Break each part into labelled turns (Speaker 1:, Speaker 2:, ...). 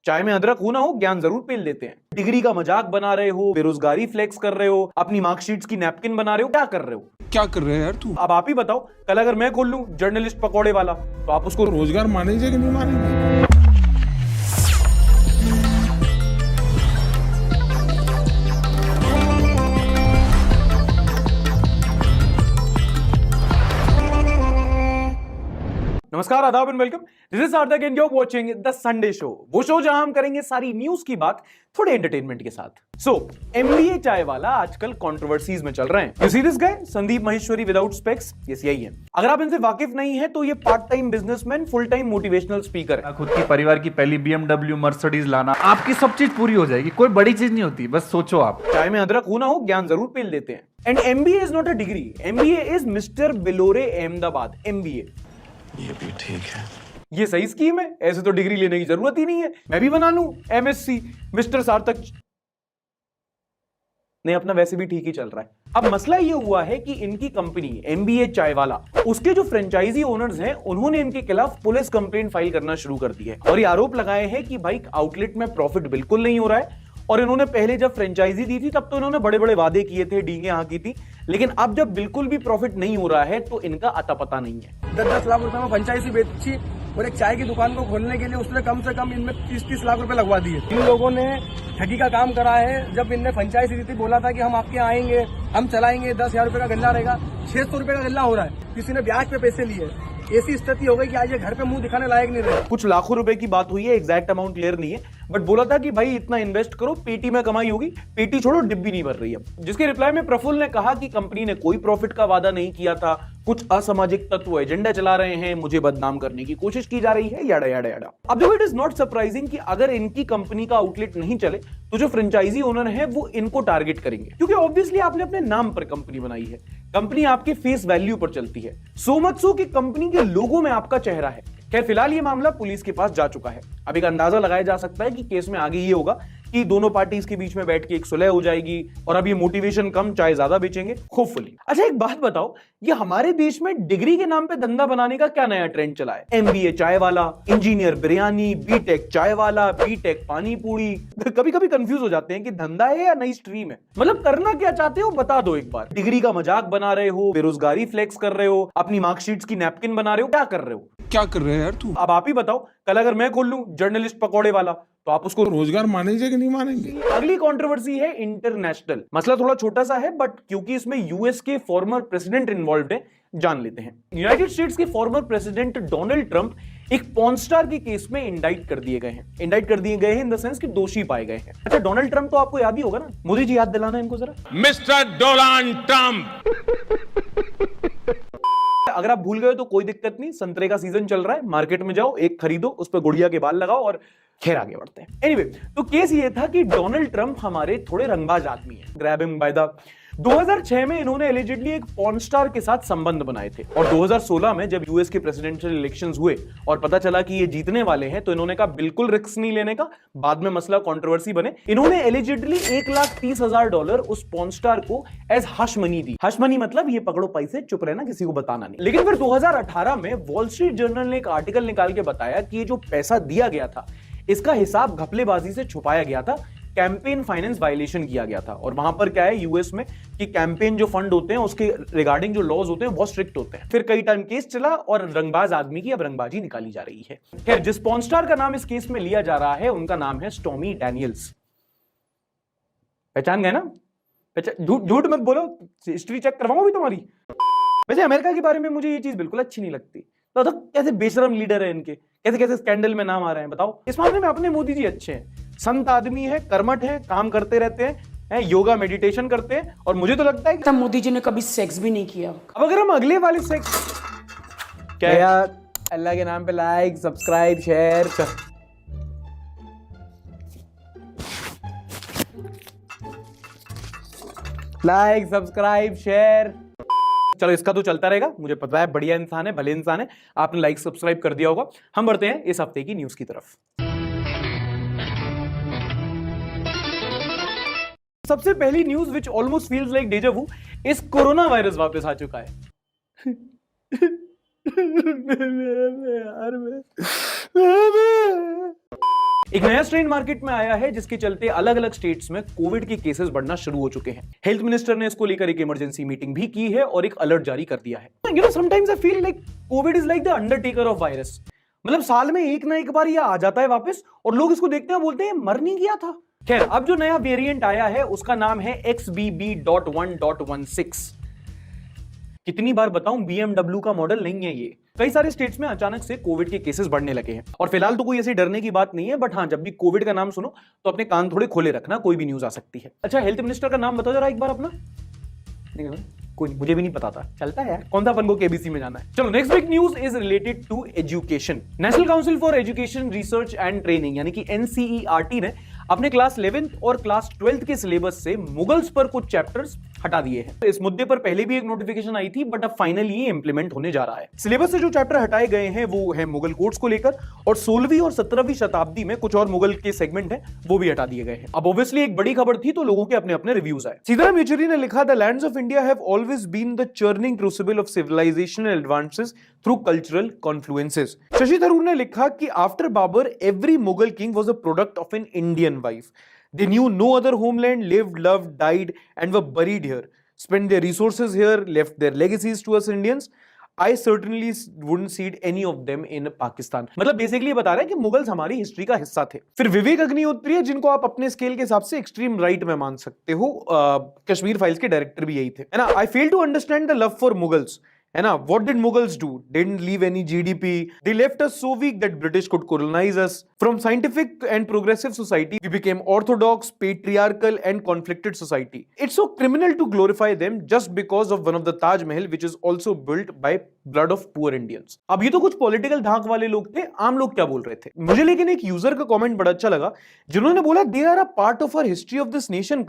Speaker 1: चाय में अदरक हो ना हो, ज्ञान जरूर पेल देते हैं। डिग्री का मजाक बना रहे हो, बेरोजगारी फ्लेक्स कर रहे हो, अपनी मार्कशीट्स की नैपकिन बना रहे हो, क्या कर रहे हो?
Speaker 2: क्या कर रहे हैं यार तू?
Speaker 1: अब आप ही बताओ, कल अगर मैं खोल लूं जर्नलिस्ट पकौड़े वाला, तो आप उसको
Speaker 2: रोजगार मानेंगे कि नहीं मानेंगे?
Speaker 1: नमस्कार, आदाब and welcome. This is Sarthak and you are watching the Sunday show, वो शो जहां हम करेंगे सारी न्यूज की बात थोड़े एंटरटेनमेंट के साथ। सो एमबीए चाय वाला आजकल कंट्रोवर्सीज में चल रहे हैं। You see this guy, Sandeep Maheshwari without specs, yes यही है। अगर आप इनसे वाकिफ नहीं है तो ये part time businessman, full time motivational speaker है।
Speaker 3: खुद की परिवार की पहली BMW मर्सिडीज लाना, आपकी सब चीज पूरी हो जाएगी। कोई बड़ी चीज नहीं होती, बस सोचो आप।
Speaker 1: चाय में अदरक हो ना हो, ज्ञान जरूर पेल देते हैं। And MBA is not a degree, MBA is mister Bilore Ahmedabad MBA.
Speaker 2: ये भी ठीक है।
Speaker 1: ये सही स्कीम है, ऐसे तो डिग्री लेने की जरूरत ही नहीं है। मैं भी बना लूं एमएससी, मिस्टर सार्थक। नहीं, अपना वैसे भी ठीक ही चल रहा है। अब मसला ये हुआ है कि इनकी कंपनी एमबीए चाय वाला, उसके जो फ्रेंचाइजी ओनर्स हैं, उन्होंने इनके खिलाफ पुलिस कंप्लेंट फाइल करना शुरू कर दी है और ये आरोप लगाए हैं कि भाई आउटलेट में प्रॉफिट बिल्कुल नहीं हो रहा है। और इन्होंने पहले जब फ्रेंचाइजी दी थी तब तो इन्होंने बड़े बड़े वादे किए थे, डींगे हाँकी थी, लेकिन अब जब बिल्कुल भी प्रॉफिट नहीं हो रहा है तो इनका अता पता नहीं है।
Speaker 4: 10-10 लाख रुपए में फ्रेंचाइजी बेची और एक चाय की दुकान को खोलने के लिए उसने कम से कम इनमें 30-30 लाख रुपए लगवा दिए। इन लोगों ने ठगी का काम करा है। जब इनने फ्रेंचाइजी दी थी, बोला था कि हम आपके यहाँ आएंगे, हम चलाएंगे, 10,000 रुपए का गल्ला रहेगा, 600 रुपए का गल्ला हो रहा है। किसी ने ब्याज पे पैसे लिए। ऐसी स्थिति हो गई कि आज ये घर पे मुंह दिखाने लायक नहीं रहे।
Speaker 1: कुछ लाखों रुपए की बात हुई है, एग्जैक्ट अमाउंट क्लियर नहीं है, बट बोला था कि भाई इतना इन्वेस्ट करो, पेटी में कमाई होगी। पेटी छोड़ो, डिब्बी नहीं भर रही है। जिसके रिप्लाई में प्रफुल्ल ने कहा कि कंपनी ने कोई प्रॉफिट का वादा नहीं किया था, कुछ असामाजिक तत्व एजेंडा चला रहे हैं, मुझे बदनाम करने की कोशिश की जा रही है, याडा याडा याडा। अब देखो, इट इज नॉट सरप्राइजिंग कि अगर इनकी कंपनी का आउटलेट नहीं चले तो जो फ्रेंचाइजी ओनर है वो इनको टारगेट करेंगे, क्योंकि ऑब्वियसली आपने अपने नाम पर कंपनी बनाई है, कंपनी आपके फेस वैल्यू पर चलती है। सो मच सो कि कंपनी के लोगों में आपका चेहरा है। खैर, फिलहाल ये मामला पुलिस के पास जा चुका है। अब एक अंदाजा लगाया जा सकता है कि केस में आगे ये होगा कि दोनों पार्टीज के बीच में बैठ के एक सुलह हो जाएगी और अब ये मोटिवेशन कम चाय ज्यादा बेचेंगे, होपफुली। अच्छा, एक बात बताओ, ये हमारे देश में डिग्री के नाम पे धंधा बनाने का क्या नया ट्रेंड चला है? एमबीए चाय वाला, इंजीनियर बिरयानी, बीटेक चाय वाला, बीटेक पानी पूरी। कभी कभी कंफ्यूज हो जाते हैं कि धंधा है या नई स्ट्रीम है। मतलब करना क्या चाहते हो बता दो एक बार। डिग्री का मजाक बना रहे हो, बेरोजगारी फ्लेक्स कर रहे हो, अपनी मार्कशीट्स की नैपकिन बना रहे हो, क्या कर रहे हो?
Speaker 2: क्या कर रहे हैं यार तू?
Speaker 1: अब आप ही बताओ, कल अगर मैं खोल लूं जर्नलिस्ट पकौड़े वाला, तो आप उसको
Speaker 2: रोजगार मानेंगे कि नहीं मानेंगे?
Speaker 1: अगली कंट्रोवर्सी है इंटरनेशनल। मसला थोड़ा छोटा सा है, बट क्योंकि इसमें यूएस के फॉर्मर प्रेसिडेंट इन्वॉल्व है, जान लेते हैं। यूनाइटेड स्टेट्स के फॉर्मर प्रेसिडेंट डोनाल्ड ट्रंप एक पॉर्न स्टार के केस में इंडाइट कर दिए गए हैं इन द सेंस कि दोषी पाए गए हैं। अच्छा, डोनाल्ड ट्रंप तो आपको याद ही होगा ना। मोदी जी, याद दिलाना इनको जरा।
Speaker 2: Mister Donald Trump.
Speaker 1: अगर आप भूल गए तो कोई दिक्कत नहीं, संतरे का सीजन चल रहा है, मार्केट में जाओ, एक खरीदो, उस पर गुड़िया के बाल लगाओ और खैर आगे बढ़ते हैं। एनीवे, तो केस ये था कि डोनाल्ड ट्रंप हमारे थोड़े रंगबाज आदमी हैं। ग्रैब हिम बाय द 2006 में इन्होंने एलिजिडली एक पॉर्न स्टार के साथ संबंध बनाए थे और 2016 में जब यूएस के प्रेसिडेंशियल इलेक्शंस हुए और पता चला कि ये जीतने वाले हैं, तो इन्होंने कहा बिल्कुल रिस्क नहीं लेने का। बाद में मसला कंट्रोवर्सी बने। इन्होंने एलिजिडली $1,30,000 उस पॉर्न स्टार को एज हश मनी दी। हश मनी मतलब ये पकड़ो पैसे, चुप रहना, किसी को बताना नहीं। लेकिन फिर 2018 में वॉल स्ट्रीट जर्नल ने एक आर्टिकल निकाल के बताया कि ये जो पैसा दिया गया था, इसका हिसाब घपलेबाजी से छुपाया गया था, कैंपेन फाइनेंस वायलेशन किया गया था। और वहां पर क्या है यूएस में कि कैंपेन जो फंड होते हैं उसके रिगार्डिंग जो लॉज होते हैं बहुत स्ट्रिक्ट होते हैं। फिर कई टाइम केस चला और रंगबाज आदमी की अब रंगबाजी निकाली जा रही है। खैर, जिस पॉर्न स्टार का नाम इस केस में लिया जा रहा है उनका नाम है स्टॉर्मी डैनियल्स। पहचान गए ना? झूठ मत बोलो, हिस्ट्री चेक करवाऊंगा भी तुम्हारी। वैसे अमेरिका के बारे में मुझे ये चीज बिल्कुल अच्छी नहीं लगती। तो कैसे बेशरम लीडर है इनके, कैसे कैसे स्कैंडल में नाम आ रहे हैं, बताओ। इस मामले में अपने मोदी जी अच्छे हैं, संत आदमी है, कर्मठ है, काम करते रहते हैं, योगा मेडिटेशन करते हैं, और मुझे तो लगता है कि
Speaker 5: मोदी जी ने कभी सेक्स भी नहीं किया।
Speaker 1: अब अगर हम अगले वाले सेक्स क्या यार, अल्लाह के नाम पे लाइक सब्सक्राइब शेयर कर। लाइक सब्सक्राइब शेयर, चलो इसका तो चलता रहेगा, मुझे पता है बढ़िया इंसान है, भले इंसान है, आपने लाइक सब्सक्राइब कर दिया होगा। हम बढ़ते हैं इस हफ्ते की न्यूज की तरफ। सबसे पहली news which almost feels like deja vu, इस कोरोना वायरस वापस आ चुका है। एक नया स्ट्रेन मार्केट में आया है जिसके चलते अलग अलग स्टेट्स में कोविड के केसेस बढ़ना शुरू हो चुके हैं। हेल्थ मिनिस्टर ने इसको लेकर एक इमरजेंसी मीटिंग भी की है और एक अलर्ट जारी कर दिया है। You know sometimes I feel like Covid is like the Undertaker of virus. मतलब साल में एक ना एक बार ये आ जाता है वापस और लोग इसको देखते हैं बोलते हैं मर नहीं गया था। खैर, अब जो नया वेरिएंट आया है उसका नाम है XBB.1.16। कितनी बार बताऊं, BMW का मॉडल नहीं है ये। कई सारे स्टेट्स में अचानक से कोविड के केसेस बढ़ने लगे हैं और फिलहाल तो कोई ऐसी डरने की बात नहीं है, बट हाँ, जब भी कोविड का नाम सुनो तो अपने कान थोड़े खोले रखना, कोई भी न्यूज आ सकती है। अच्छा, हेल्थ मिनिस्टर का नाम बताओ जरा एक बार अपना। कोई नहीं, मुझे भी नहीं पता था, चलता है यार, कौन सा अपन को केबीसी में जाना है। चलो, next big news is related to education. National council for education research and training यानी कि NCERT ने अपने क्लास 11th और क्लास 12th के सिलेबस से मुगल्स पर कुछ चैप्टर्स हटा दिए हैं। इस मुद्दे पर पहले भी एक नोटिफिकेशन आई थी, बट अब फाइनली ये इंप्लीमेंट होने जा रहा है। सिलेबस से जो चैप्टर हटाए गए हैं वो है मुगल कोर्ट्स को लेकर, और 16वीं और 17वीं शताब्दी में कुछ और मुगल के सेगमेंट हैं वो भी हटा दिए गए हैं। अब ऑब्वियसली एक बड़ी खबर थी तो लोगों के अपने अपने रिव्यूज आए। सीताराम येचुरी ने लिखा, the lands of India have always been the churning crucible of civilisational advances through cultural confluences. Shashi Tharoor ने लिखा कि after Babur every Mughal king was a product of an Indian wife. They knew no other homeland, lived, loved, died, and were buried here. Spent their resources here, left their legacies to us Indians. I certainly wouldn't cede any of them in Pakistan. मतलब basically बता रहा है कि Mughals हमारी history का हिस्सा थे। फिर विवेक अग्निहोत्री है, जिनको आप अपने स्केल के हिसाब से एक्सट्रीम राइट में मान सकते हो। कश्मीर फाइल्स के डायरेक्टर भी यही थे, है ना। I fail to understand the love for Mughals. है ना, what did Mughals do? Didn't leave any GDP. They left us so weak that British could colonize us. From scientific and progressive society, we became orthodox, patriarchal and conflicted society. It's so criminal to glorify them just because of one of the Taj Mahal, which is also built by blood of poor Indians. अब ये तो कुछ political धाक वाले लोग थे, आम लोग क्या बोल रहे थे। मुझे लेकिन एक यूजर का कमेंट बड़ा अच्छा लगा, जिन्होंने बोला, they are a part of our history of this nation?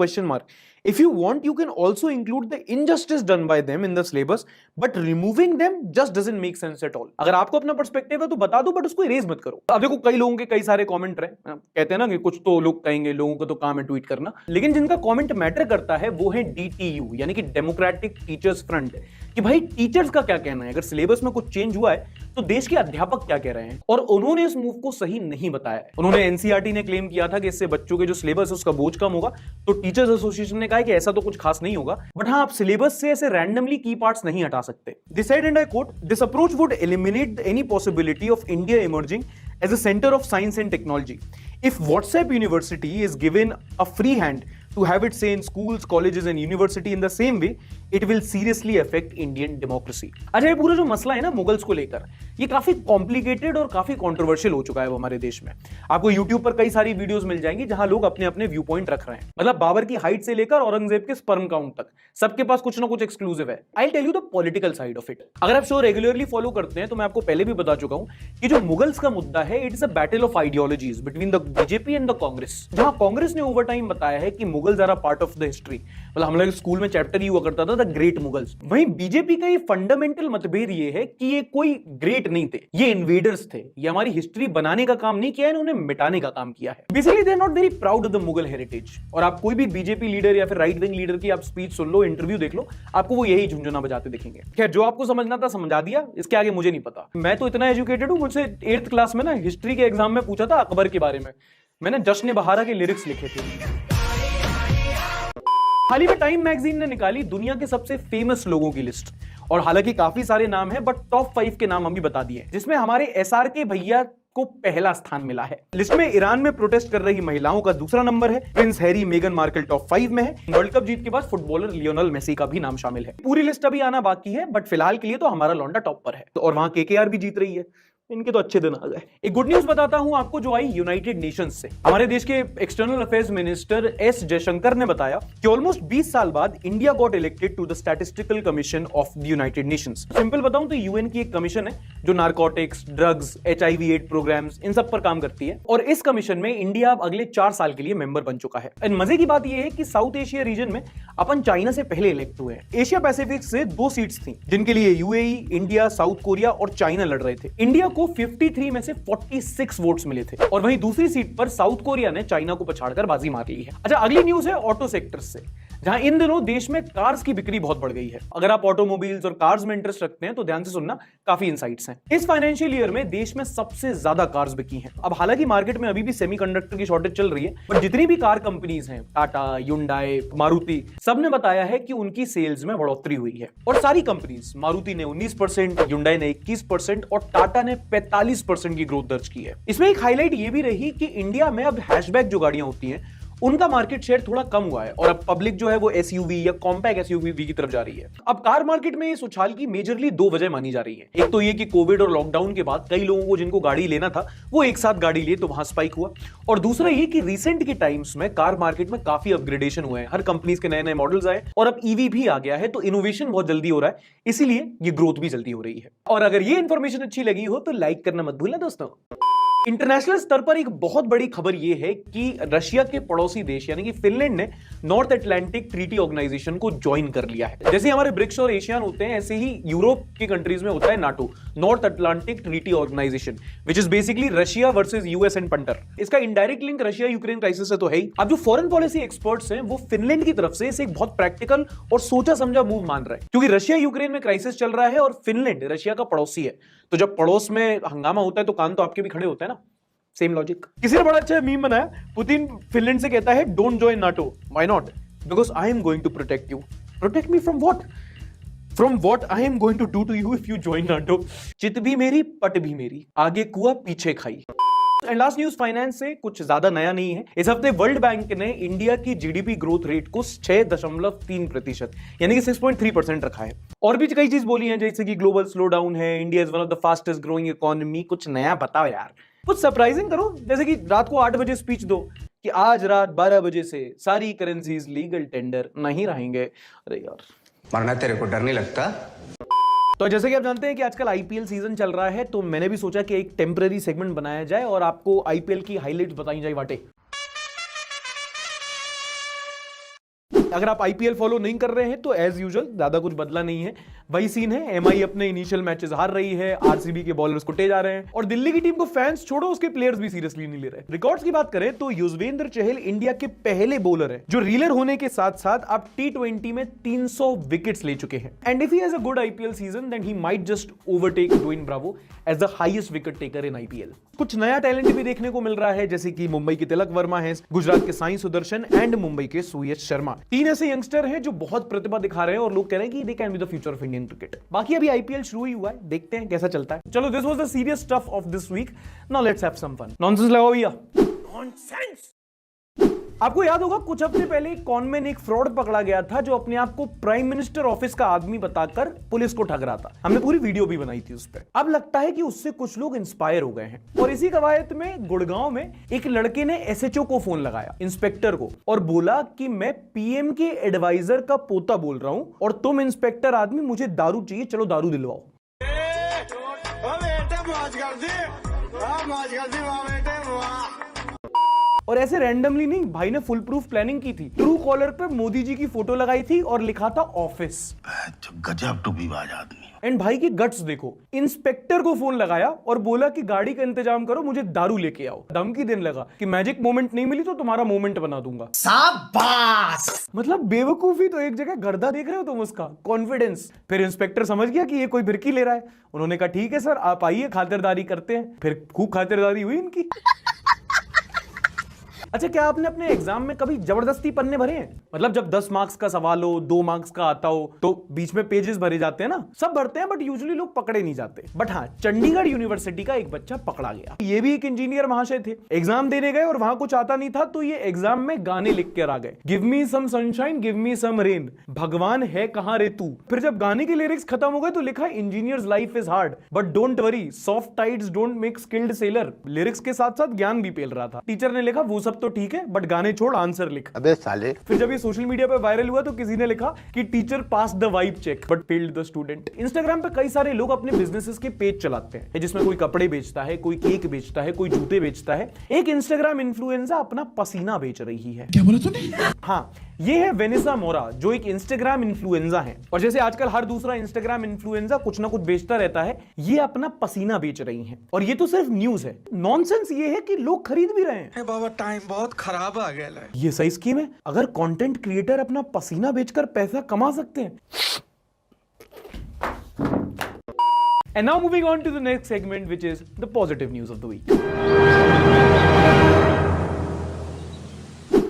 Speaker 1: If you want, you can also include the injustice done by them in the syllabus, but removing them just doesn't make sense at all. अगर आपको अपना perspective है तो बता दो, but उसको erase मत करो। अब देखो, कई लोगों के कई सारे कमेंट रहे, कहते हैं ना कि कुछ तो लोग कहेंगे, लोगों को तो काम है ट्वीट करना, लेकिन जिनका कमेंट मैटर करता है वो है DTU यानी कि डेमोक्रेटिक टीचर्स फ्रंट, कि भाई टीचर्स का क्या कहना है, अगर सिलेबस में कुछ चेंज हुआ है तो देश के अध्यापक क्या कह रहे हैं। और उन्होंने इस मूव को सही नहीं बताया है। उन्होंने NCERT ने क्लेम किया था कि इससे बच्चों के जो सिलेबस है उसका बोझ कम होगा, तो टीचर्स एसोसिएशन ने कहा कि ऐसा तो कुछ खास नहीं होगा, बट हाँ, आप सिलेबस से ऐसे रैंडमली की पार्ट्स नहीं हटा सकते। They said, and I quote, this approach would eliminate any possibility of India emerging as a center of science and technology. If WhatsApp University is given a free hand to have its say in schools, colleges and university in the same way, it will seriously affect Indian democracy. अच्छा, ये पूरा जो मसला है ना Mughals को लेकर, ये काफी कॉम्प्लिकेटेड और काफी कंट्रोवर्शियल हो चुका है हमारे देश में। आपको YouTube पर कई सारी वीडियोस मिल जाएंगी जहां लोग अपने अपने व्यू पॉइंट रख रहे हैं। मतलब बाबर की हाइट से लेकर औरंगजेब के स्पर्म काउंट तक सबके पास कुछ ना कुछ एक्सक्लूसिव है। I tell you the political side of it. अगर आप शो रेगुलरली फॉलो करते हैं तो मैं आपको पहले भी बता चुका हूं कि जो मुगल्स का मुद्दा है, it is a battle of ideologies between the BJP and the Congress. जहां कांग्रेस ने ओवर टाइम बताया है कि Mughals are a part of the history, मतलब हम लोग स्कूल में चैप्टर ही हुआ करता था द ग्रेट मुगल्स। वहीं बीजेपी का ये फंडामेंटल मतभेद ये है कि ये कोई ग्रेट नहीं थे, ये इन्वेडर्स थे। ये हमारी हिस्ट्री बनाने का काम नहीं किया है, इन्होंने मिटाने का काम किया है। Basically they are not very proud of the Mughal heritage. और आप कोई भी बीजेपी लीडर या फिर राइट विंग लीडर की आप स्पीच सुन लो, इंटरव्यू देख लो, आपको वो यही झुंझुना बजाते दिखेंगे। खैर, जो आपको समझना था समझा दिया, इसके आगे मुझे नहीं पता। मैं तो इतना एजुकेटेड हूं, मुझसे 8th क्लास में ना हिस्ट्री के एग्जाम में पूछा था अकबर के बारे में, मैंने जश्न बहारा के लिरिक्स लिखे थे। हाल ही में टाइम मैगजीन ने निकाली दुनिया के सबसे फेमस लोगों की लिस्ट, और हालांकि काफी सारे नाम हैं, बट टॉप 5 के नाम हम भी बता दिए, जिसमें हमारे SRK भैया को पहला स्थान मिला है। लिस्ट में ईरान में प्रोटेस्ट कर रही महिलाओं का दूसरा नंबर है, प्रिंस हैरी मेगन मार्कल टॉप 5 में है, वर्ल्ड कप जीत के बाद फुटबॉलर लियोनेल मेसी का भी नाम शामिल है। पूरी लिस्ट अभी आना बाकी है, बट फिलहाल के लिए तो हमारा लौंडा टॉप पर है, और वहां KKR भी जीत रही है। इनके तो अच्छे दिन आ गए। एक गुड न्यूज बताता हूं आपको जो आई यूनाइटेड नेशंस से। हमारे देश के external affairs minister S Jaishankar ने बताया कि ऑलमोस्ट 20 साल बाद India got elected to the statistical commission of the United Nations. Simple बताऊं तो UN की एक कमीशन है जो नारकोटिक्स, ड्रग्स, HIV/AIDS प्रोग्राम्स, इन सब पर काम करती है, और इस कमीशन में इंडिया अब अगले 4 साल के लिए मेंबर बन चुका है। एंड मजे की बात यह है कि साउथ एशिया रीजन में अपन चाइना से पहले इलेक्ट हुए हैं। एशिया पैसिफिक से 2 सीट्स थी जिनके लिए UAE, इंडिया, साउथ कोरिया और चाइना लड़ रहे थे। इंडिया को 53 में से 46 वोट्स मिले थे, और वहीं दूसरी सीट पर साउथ कोरिया ने चाइना को पछाड़कर बाजी मार ली है। अच्छा, अगली न्यूज है ऑटो सेक्टर से। जहां इन दिनों देश में कार्स की बिक्री बहुत बढ़ गई है। अगर आप ऑटोमोबाइल्स और कार्स में इंटरेस्ट रखते हैं तो ध्यान से सुनना, काफी इनसाइट्स हैं। इस फाइनेंशियल ईयर में देश में सबसे ज्यादा कार्स बिकी हैं। अब हालांकि मार्केट में अभी भी सेमीकंडक्टर की शॉर्टेज चल रही है, पर जितनी भी कार कंपनीज हैं, टाटा, ह्युंडई, मारुति, सबने बताया है कि उनकी सेल्स में बढ़ोतरी हुई है। और सारी कंपनीज, मारुति ने 19%, ह्युंडई ने 21% और टाटा ने 45% की ग्रोथ दर्ज की है। इसमें एक हाईलाइट ये भी रही कि इंडिया में अब हैचबैक जो गाड़ियां होती हैं उनका मार्केट शेयर थोड़ा कम हुआ है और अब पब्लिक जो है वो एसयूवी या कॉम्पैक्ट एसयूवी की तरफ जा रही है। अब कार मार्केट में इस उछाल की मेजरली दो वजह मानी जा रही है। एक तो ये कि कोविड और लॉकडाउन के बाद कई लोगों को जिनको गाड़ी लेना था वो एक साथ गाड़ी लिए तो वहां स्पाइक हुआ, और दूसरा ये कि रिसेंट के टाइम्स में कार मार्केट में काफी अपग्रेडेशन हुए हैं। हर कंपनीज के नए नए मॉडल्स आए और अब ईवी भी आ गया है, तो इनोवेशन बहुत जल्दी हो रहा है, इसीलिए ये ग्रोथ भी जल्दी हो रही है। और अगर ये इंफॉर्मेशन अच्छी लगी हो तो लाइक करना मत भूलना दोस्तों। इंटरनेशनल स्तर पर एक बहुत बड़ी खबर यह है कि रशिया के पड़ोसी देश यानी कि फिनलैंड ने नॉर्थ अटलांटिक ट्रीटी ऑर्गेनाइजेशन को ज्वाइन कर लिया है। जैसे हमारे ब्रिक्स और एशियन होते हैं, ऐसे ही यूरोप की कंट्रीज में होता है NATO, North Atlantic Treaty Organisation, which is basically Russia versus US and punter. इसका indirect link Russia Ukraine crisis से तो है ही। अब जो फॉरेन पॉलिसी एक्सपर्ट्स हैं वो फिनलैंड की तरफ से इसे एक बहुत प्रैक्टिकल और सोचा समझा मूव मान रहा है, क्योंकि रशिया यूक्रेन में क्राइसिस चल रहा है और फिनलैंड रशिया का पड़ोसी है। तो जब पड़ोस में हंगामा होता है तो कान तो आपके भी खड़े होते हैं ना। Same logic. किसी ने बड़ा अच्छा मीम बनाया, पुतिन फिनलैंड से कहता है don't join NATO. Why not? Because I am going to protect you. Protect me from what? From what I am going to do to you if you join NATO. चित भी मेरी, पट भी मेरी, आगे कुआ पीछे खाई। एंड लास्ट न्यूज फाइनेंस से, कुछ ज्यादा नया नहीं है। इस हफ्ते वर्ल्ड बैंक ने इंडिया की जीडीपी ग्रोथ रेट को 6.3% यानी कि 6.3% रखा है। और भी कई चीज बोली है, जैसे कि ग्लोबल स्लो डाउन है, India is one of the fastest growing economy. कुछ नया बताओ यार, कुछ सरप्राइजिंग करो। जैसे कि रात को 8 बजे स्पीच दो कि आज रात 12 बजे से सारी करेंसीज लीगल टेंडर नहीं रहेंगे। अरे यार,
Speaker 6: मरना तेरे को डर नहीं लगता?
Speaker 1: तो जैसे कि आप जानते हैं कि आजकल आईपीएल सीजन चल रहा है, तो मैंने भी सोचा कि एक टेम्पररी सेगमेंट बनाया जाए और आपको आईपीएल की हाइलाइट्स बताई जाए बाटे। अगर आप आईपीएल फॉलो नहीं कर रहे हैं तो एज यूजुअल ज्यादा कुछ बदला नहीं है, वही सीन है। एमआई अपने इनिशियल मैचेस हार रही है, आरसीबी के बॉलर्स कुटे जा रहे हैं और दिल्ली की टीम को फैंस छोड़ो उसके प्लेयर्स भी सीरियसली नहीं ले रहे। रिकॉर्ड्स की बात करें तो युजवेंद्र चहल इंडिया के पहले बॉलर है जो रीलर होने के साथ साथ अब टी20 में 300 विकेट्स ले चुके हैं। And if he has a good IPL season then he might just overtake Dwayne Bravo as the highest wicket taker in IPL. कुछ नया टैलेंट भी देखने को मिल रहा है, जैसे कि मुंबई के तिलक वर्मा है, गुजरात के साई सुदर्शन एंड मुंबई के सुयश शर्मा। 3 ऐसे यंगस्टर हैं जो बहुत प्रतिभा दिखा रहे हैं और लोग कह रहे हैं कि they can be the future of Indian cricket. बाकी अभी आईपीएल शुरू ही हुआ है, देखते हैं कैसा चलता है। चलो, this was the serious stuff of this week. Now let's have some fun. Nonsense लगाओ भैया, नॉनसेंस। आपको याद होगा कुछ हफ्ते पहले कॉनमैन एक फ्रॉड पकड़ा गया था जो अपने आप को प्राइम मिनिस्टर ऑफिस का आदमी बताकर पुलिस को ठग रहा था। हमने पूरी वीडियो भी बनाई थी उस पर। अब लगता है कि उससे कुछ लोग इंस्पायर हो गए हैं और इसी कवायद में गुड़गांव में एक लड़के ने एसएचओ को फोन लगाया, इंस्पेक्टर को, और बोला कि मैं पीएम के एडवाइजर का पोता बोल रहा हूं और तुम इंस्पेक्टर आदमी, मुझे दारू चाहिए, चलो दारू दिलवाओ। और ऐसे रैंडमली नहीं, भाई ने फुल प्रूफ प्लानिंग की थी। ट्रू कॉलर पे मोदी जी की फोटो लगाई थी और लिखा था ऑफिस।
Speaker 2: गजब टूबीबाज आदमी।
Speaker 1: एंड भाई की गट्स देखो, इंस्पेक्टर को फोन लगाया और बोला कि गाड़ी का इंतजाम करो, मुझे दारू लेके आओ। धमकी देने लगा कि मैजिक मोमेंट नहीं मिली तो तुम्हारा मोमेंट बना दूंगा। शाबाश! मतलब बेवकूफी तो एक जगह, गर्दा देख रहे हो तुम उसका कॉन्फिडेंस। फिर इंस्पेक्टर समझ गया कि ये कोई भिरकी ले रहा है। उन्होंने कहा ठीक है सर, आप आइए, खातिरदारी करते हैं। फिर खूब खातिरदारी हुई इनकी। अच्छा, क्या आपने अपने एग्जाम में कभी जबरदस्ती पन्ने भरे हैं? मतलब जब 10 मार्क्स का सवाल हो, 2 मार्क्स का आता हो तो बीच में पेजेस भरे जाते हैं ना। सब भरते हैं बट यूजुअली लोग पकड़े नहीं जाते। बट हाँ, चंडीगढ़ यूनिवर्सिटी का एक बच्चा पकड़ा गया। ये भी एक इंजीनियर महाशय थे, एग्जाम देने गए और वहां कुछ आता नहीं था तो ये एग्जाम में गाने लिख कर आ गए। Give me some sunshine, give me some rain, भगवान है कहां रे तू। फिर जब गाने के लिरिक्स खत्म हो गए तो लिखा engineers life is hard but don't worry, soft tides don't make skilled seller. Lyrics के साथ साथ ज्ञान भी पेल रहा था। टीचर ने लिखा वो सब तो ठीक है बट गाने छोड़, आंसर लिख।
Speaker 6: अबे साले।
Speaker 1: फिर जब ये सोशल मीडिया पे वायरल हुआ तो किसी ने लिखा कि teacher passed the vibe check but failed the student. Instagram पे कई सारे लोग अपने बिजनेसेस के पेज चलाते हैं, जिसमें कोई कपड़े बेचता है, कोई केक बेचता है, कोई जूते बेचता है। एक इंस्टाग्राम इन्फ्लुएंसर अपना पसीना बेच रही है।
Speaker 2: क्या बोला तूने?
Speaker 1: हाँ, ये है वेनेसा मोरा जो एक इंस्टाग्राम इन्फ्लुएंसर है। और जैसे आजकल हर दूसरा इंस्टाग्राम इन्फ्लुएंसर कुछ ना कुछ बेचता रहता है, ये अपना पसीना बेच रही हैं। और ये तो सिर्फ न्यूज है। नॉनसेंस ये है कि लोग खरीद भी रहे हैं।
Speaker 2: बाबा टाइम
Speaker 7: बहुत खराब आ गया है।
Speaker 1: ये सही स्कीम है। अगर कंटेंट क्रिएटर अपना पसीना बेचकर पैसा कमा सकते हैं। And now moving on to the next segment, which is the positive news of the week.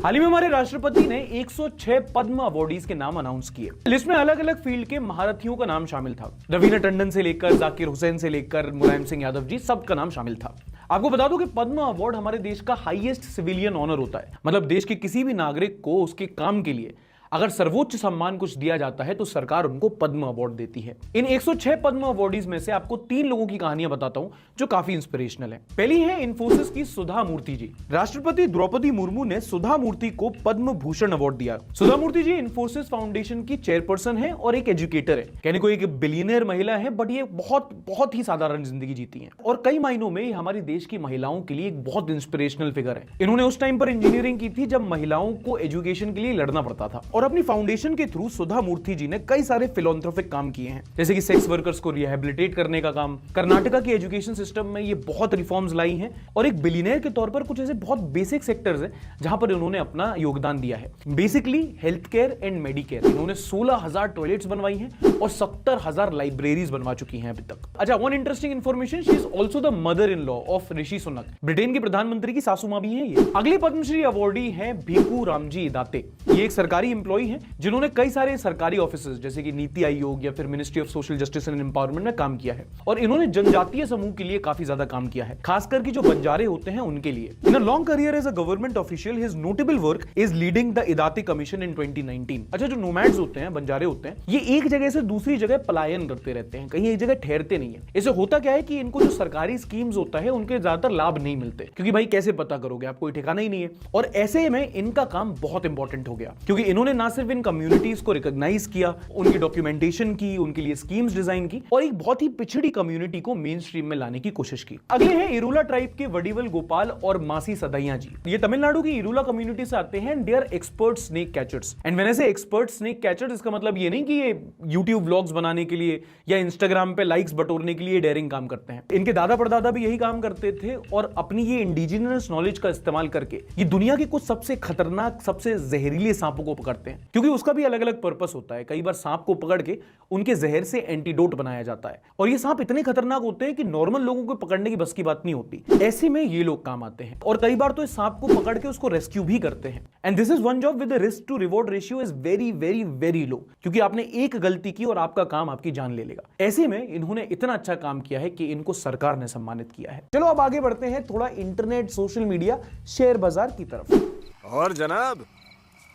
Speaker 1: हाल ही में हमारे राष्ट्रपति ने 106 पद्म अवार्डीज के नाम अनाउंस किए। लिस्ट में अलग अलग फील्ड के महारथियों का नाम शामिल था। रवीना टंडन से लेकर जाकिर हुसैन से लेकर मुलायम सिंह यादव जी, सबका नाम शामिल था। आपको बता दूं कि पद्म अवार्ड हमारे देश का हाईएस्ट सिविलियन ऑनर होता है। मतलब देश के किसी भी नागरिक को उसके काम के लिए अगर सर्वोच्च सम्मान कुछ दिया जाता है तो सरकार उनको पद्म अवार्ड देती है। इन 106 पद्म अवार्डीज में से आपको 3 लोगों की कहानियां बताता हूं जो काफी इंस्पिरेशनल है। पहली है इन्फोसिस की सुधा मूर्ति जी। राष्ट्रपति द्रौपदी मुर्मू ने सुधा मूर्ति को पद्म भूषण अवार्ड दिया। सुधा मूर्ति जी इन्फोसिस फाउंडेशन की चेयरपर्सन है और एक एजुकेटर है। कहने को एक बिलियनियर महिला है, बट ये बहुत ही साधारण जिंदगी जीती है और कई मायनों में हमारे देश की महिलाओं के लिए एक बहुत इंस्पिरेशनल फिगर है। इन्होंने उस टाइम पर इंजीनियरिंग की थी जब महिलाओं को एजुकेशन के लिए लड़ना पड़ता था और अपनी फाउंडेशन के थ्रू सुधा मूर्ति जी ने कई सारे फिलॉन्थ्रोपिक काम किए हैं, जैसे कि सेक्स वर्कर्स को रिहैबिलिटेट करने का काम। कर्नाटका के एजुकेशन सिस्टम में ये बहुत रिफॉर्म्स लाई हैं और एक बिलियनियर के तौर पर कुछ ऐसे बहुत बेसिक सेक्टर्स हैं जहां पर इन्होंने अपना योगदान दिया है। Basically health care and Medicare. इन्होंने 16,000 टॉयलेट्स बनवाई हैं और 70,000 लाइब्रेरीज बनवा चुकी हैं अभी तक। अच्छा, one interesting information, she is also the mother in law of Rishi Sunak. Britain के प्रधानमंत्री की सासू मां भी है ये। अगले पद्मश्री अवार्डी है भिकू रामजी दाते। ये एक सरकारी एम्प्लॉई है जिन्होंने कई सारे सरकारी ऑफिसेस जैसे कि नीति आयोग या फिर ministry of social justice and empowerment में काम किया है और इन्होंने जनजातीय समूह के लिए काफी ज्यादा काम किया है, खासकर कि जो बंजारे होते हैं उनके लिए। In a long career as a government official, his notable work is leading the Idate commission in 2019। अच्छा, जो नोमैड्स होते हैं, बंजारे होते हैं, ये एक जगह से दूसरी जगह पलायन करते रहते हैं, कहीं एक जगह ठहरते नहीं है। इससे होता क्या है कि इनको जो सरकारी स्कीम्स होता है उनके ज्यादातर लाभ नहीं मिलते, क्योंकि भाई कैसे पता करोगे, आपको कोई ठिकाना ही नहीं है। और ऐसे में इनका काम बहुत इंपॉर्टेंट हो गया, क्योंकि इन्होंने ना सिर्फ इन कम्युनिटीज को रिकॉग्नाइज किया, उनकी डॉक्यूमेंटेशन की, उनके लिए स्कीम्स डिजाइन की और एक बहुत ही पिछड़ी कम्युनिटी को मेन स्ट्रीम में लाने की कोशिश की। अगले हैं इरूला ट्राइब के वडीवल गोपाल और मासी सदैया जी। ये तमिलनाडु की इरूला कम्युनिटी से आते हैं। They are expert snake catchers. And when I say expert snake catchers, इसका मतलब ये नहीं कि ये यूट्यूब व्लॉग्स बनाने के लिए या इंस्टाग्राम पे लाइक्स बटोरने के लिए डेयरिंग काम करते हैं। इनके दादा परदादा भी यही काम करते थे और अपनी ये इंडिजिनस नॉलेज का इस्तेमाल करके ये दुनिया के कुछ सबसे खतरनाक, सबसे जहरीले सांपों को पकड़ते हैं, क्योंकि उसका भी अलग अलग पर्पस होता है। कई बार सांप को पकड़ के उनके जहर से एंटीडोट बनाया जाता है और ये सांप इतने खतरनाक होते हैं कि नॉर्मल लोगों को पकड़ने की बस की बात नहीं होती। ऐसे में ये लोग काम आते हैं और कई बार तो इस सांप को पकड़ के उसको रेस्क्यू भी करते हैं। And this is one job with the risk to reward ratio is very very very low, क्योंकि आपने एक गलती की और आपका काम आपकी जान ले लेगा। ऐसे में इन्होंने इतना अच्छा काम किया है कि इनको सरकार ने सम्मानित किया है। चलो अब आगे बढ़ते हैं थोड़ा इंटरनेट, सोशल मीडिया, शेयर बाजार की तरफ।
Speaker 7: और जनाब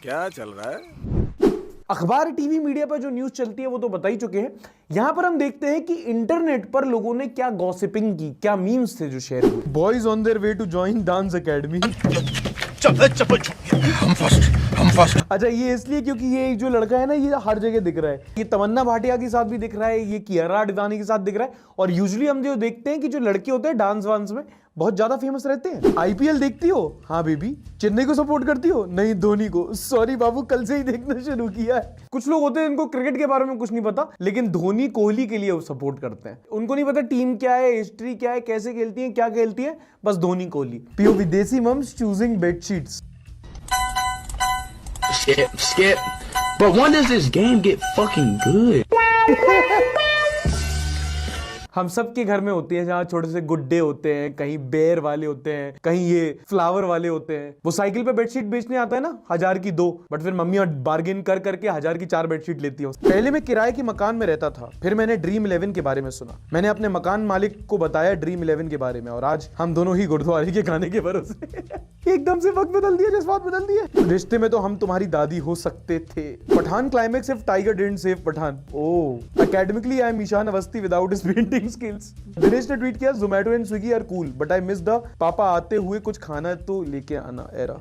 Speaker 7: क्या चल रहा है?
Speaker 1: अखबार, टीवी, मीडिया पर जो न्यूज चलती है वो तो बता ही चुके हैं। यहां पर हम देखते हैं कि इंटरनेट पर लोगों ने क्या गॉसिपिंग की, क्या मीम्स थे जो शेयर हुए। Boys on their way to join dance academy. हम फर्स्ट। अच्छा, ये इसलिए क्योंकि ये जो लड़का है ना, ये हर जगह दिख रहा है। ये तमन्ना भाटिया के साथ भी दिख रहा है, ये कियारा आडवाणी के साथ दिख रहा है। और यूजुअली हम जो देखते हैं कि जो लड़के होते हैं डांस वांस में बहुत ज्यादा फेमस रहते हैं। आईपीएल देखती हो? हाँ बेबी। चेन्नई को सपोर्ट करती हो? नहीं, धोनी को। सॉरी बाबू, कल से ही देखना शुरू किया है। कुछ लोग होते हैं जिनको क्रिकेट के बारे में कुछ नहीं पता, लेकिन धोनी, कोहली के लिए वो सपोर्ट करते हैं। उनको नहीं पता टीम क्या है, हिस्ट्री क्या है, कैसे खेलती है, क्या खेलती है, बस धोनी, कोहली। पीओ विदेशी mums choosing bedsheets.
Speaker 8: Skip. But when does this game get fucking good?
Speaker 1: हम सबके घर में होती है जहाँ छोटे से गुड्डे होते हैं, कहीं बेर वाले होते हैं, कहीं ये फ्लावर वाले होते हैं। वो साइकिल पे बेडशीट बेचने आता है ना, 1000 की 2, बट फिर मम्मियां बार्गेन कर करके 1000 की 4 बेडशीट लेती है। पहले मैं किराए के मकान में रहता था, फिर मैंने ड्रीम 11 के बारे में सुना। मैंने अपने मकान मालिक को बताया ड्रीम 11 के बारे में और आज हम दोनों ही गुरुद्वारे के खाने के भरोसे एकदम से वक्त बदल दिया, जज्बात बदल दिए। रिश्ते में तो हम तुम्हारी दादी हो सकते थे। Pathaan climax if Tiger didn't save Pathaan. Oh, academically I am Ishaan Awasthi without his painting skills। Dinesh ने ट्वीट किया, Zomato and Swiggy are cool, but I miss the पापा आते हुए कुछ खाना तो लेके आना era।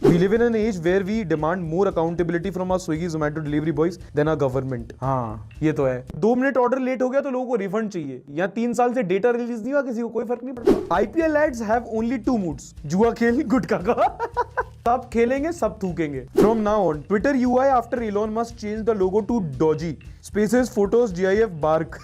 Speaker 1: We live in an age where we demand more accountability from our Swiggy, Zomato delivery boys than our government। हाँ, ये तो है। 2 मिनट ऑर्डर लेट हो गया तो लोगों को रिफंड चाहिए। या 3 साल से डेटा रिलीज नहीं हुआ, किसी को कोई फर्क नहीं पड़ता। IPL ads have only 2 moods, जुआ खेल, गुटखा का। सब खेलेंगे, सब थूकेंगे। From now on, Twitter UI after Elon Musk changed the logo to Doji, Spaces, Photos, GIF, Bark।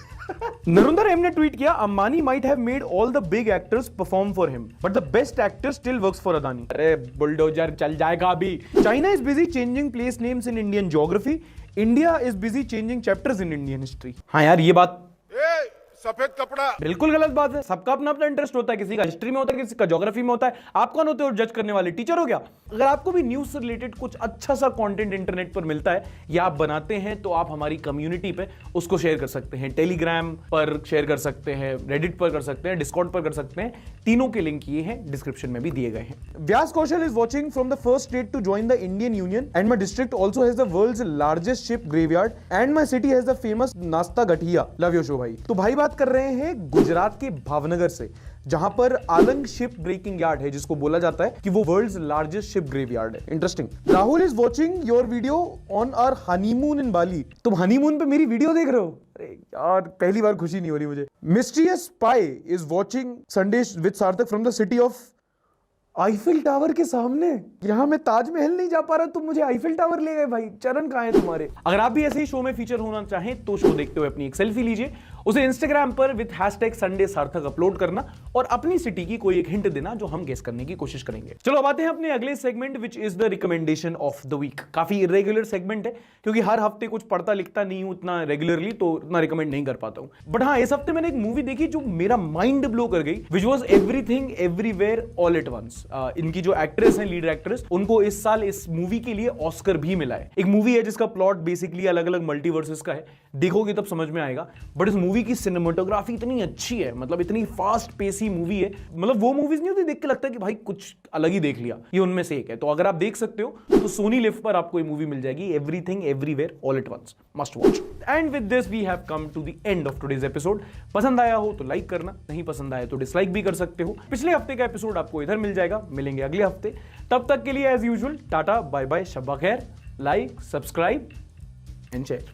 Speaker 1: Narundar M ने ट्वीट किया, Ambani might have made all the big actors perform for him but the best actor still works for Adani. अरे bulldozer चल जाएगा अभी। China is busy changing place names in Indian geography, India is busy changing chapters in Indian history. हाँ यार, ये बात
Speaker 7: सफेद कपड़ा
Speaker 1: बिल्कुल गलत बात है। सबका अपना अपना इंटरेस्ट होता है, किसी का हिस्ट्री में होता है, किसी का ज्योग्राफी में होता है। आप कौन होते हो जज करने वाले? टीचर हो क्या? अगर आपको भी न्यूज से रिलेटेड कुछ अच्छा सा कंटेंट इंटरनेट पर मिलता है या आप बनाते हैं तो आप हमारी कम्युनिटी पे उसको शेयर कर सकते हैं। टेलीग्राम पर शेयर कर सकते हैं, रेडिट पर कर सकते हैं, डिस्कॉर्ड पर कर सकते हैं। तीनों के लिंक ये हैं, डिस्क्रिप्शन में भी दिए गए हैं। Vyas Kaushal is watching from the first state to join the Indian union and my district also has the world's largest ship graveyard and my city has the famous nashta gathiya. Love you show भाई। तो भाई बात कर रहे हैं गुजरात के भावनगर से, जहां पर आलंग शिप ब्रेकिंग यार्ड है, जिसको बोला जाता है कि वो वर्ल्ड्स लार्जेस्ट शिप ग्रेवयार्ड है। Interesting. Rahul is watching your video on our honeymoon in Bali. तुम हनीमून पे मेरी वीडियो देख रहे हो? अरे यार, पहली बार खुशी नहीं हो रही मुझे। Mysterious spy is watching Sunday with Sarthak from the city of Eiffel tower के सामने। यहां मैं ताजमहल नहीं जा पा रहा, तुम मुझे आईफिल टावर ले गए भाई। चरण कहां है तुम्हारे? अगर आप भी ऐसे ही शो में फीचर होना चाहें तो शो देखते हुए अपनी एक सेल्फी लीजिए, उसे इंस्टाग्राम पर विद हैशटैग संडे सार्थक अपलोड करना और अपनी सिटी की कोई एक हिंट देना जो हम गेस करने की कोशिश करेंगे। चलो अब आते हैं अपने अगले segment which is the recommendation of the week. काफी इरेगुलर सेगमेंट है क्योंकि हर हफ्ते कुछ पढ़ता लिखता नहीं हूं उतना रेगुलरली, तो उतना रिकमेंड नहीं कर पाता हूं। बट हाँ, इस हफ्ते मैंने एक मूवी देखी जो मेरा माइंड ब्लो कर गई, which was everything everywhere all at once. इनकी जो एक्ट्रेस है, लीड एक्ट्रेस, उनको इस साल इस मूवी के लिए ऑस्कर भी मिला है। एक मूवी है जिसका प्लॉट बेसिकली अलग अलग मल्टीवर्सेस का है, देखोगे तब समझ में आएगा। बट इस मूवी की सिनेमेटोग्राफी इतनी अच्छी है, मतलब इतनी फास्ट पेसी मूवी है। मतलब वो मूवीज नहीं होती देख के लगता है कि भाई कुछ अलग ही देख लिया, ये उनमें से एक है। तो अगर आप देख सकते हो तो सोनी लिव पर आपको ये मूवी मिल जाएगी, everything everywhere all at once. Must watch. And with this we have come to the end of today's episode. पसंद आया हो तो लाइक करना, नहीं पसंद आया तो डिसलाइक भी कर सकते हो। पिछले हफ्ते का एपिसोड आपको इधर मिल जाएगा, मिलेंगे अगले हफ्ते। तब तक के लिए as usual tata bye bye, शब्बा खैर, लाइक, सब्सक्राइब एंड शेयर।